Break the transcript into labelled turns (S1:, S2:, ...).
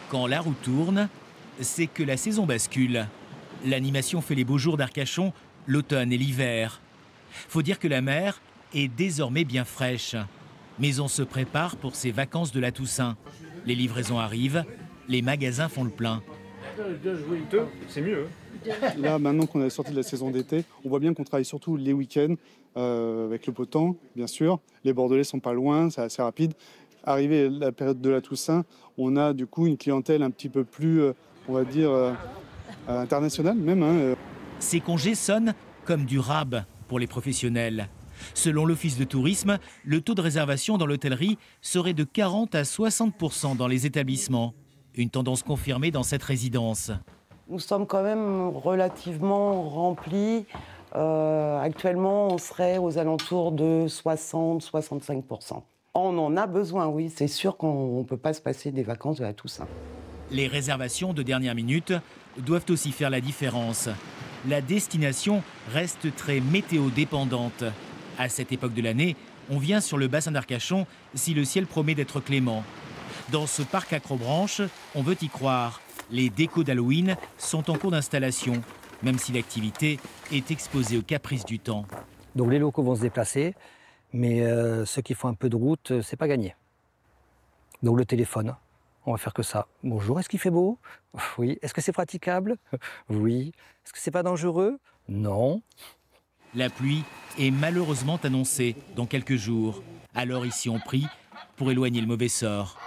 S1: Quand la roue tourne, c'est que la saison bascule. L'animation fait les beaux jours d'Arcachon, l'automne et l'hiver. Faut dire que la mer est désormais bien fraîche. Mais on se prépare pour ces vacances de la Toussaint. Les livraisons arrivent, les magasins font le plein.
S2: C'est mieux.
S3: Là, maintenant qu'on est sorti de la saison d'été, on voit bien qu'on travaille surtout les week-ends, avec le beau temps, bien sûr. Les Bordelais sont pas loin, c'est assez rapide. Arrivé la période de la Toussaint, on a du coup une clientèle un petit peu plus, on va dire, internationale même.
S1: Ces congés sonnent comme du rab pour les professionnels. Selon l'Office de tourisme, le taux de réservation dans l'hôtellerie serait de 40 à 60% dans les établissements. Une tendance confirmée dans cette résidence.
S4: Nous sommes quand même relativement remplis. Actuellement, on serait aux alentours de 60-65%. On en a besoin, oui. C'est sûr qu'on ne peut pas se passer des vacances de la Toussaint.
S1: Les réservations de dernière minute doivent aussi faire la différence. La destination reste très météo-dépendante. À cette époque de l'année, on vient sur le bassin d'Arcachon si le ciel promet d'être clément. Dans ce parc Acrobranche, on veut y croire. Les décos d'Halloween sont en cours d'installation, même si l'activité est exposée aux caprices du temps.
S5: Donc les locaux vont se déplacer, mais ceux qui font un peu de route, c'est pas gagné. Donc le téléphone, on va faire que ça. Bonjour, est-ce qu'il fait beau? Oui. Est-ce que c'est praticable? Oui. Est-ce que c'est pas dangereux? Non.
S1: La pluie est malheureusement annoncée dans quelques jours. Alors ici on prie pour éloigner le mauvais sort.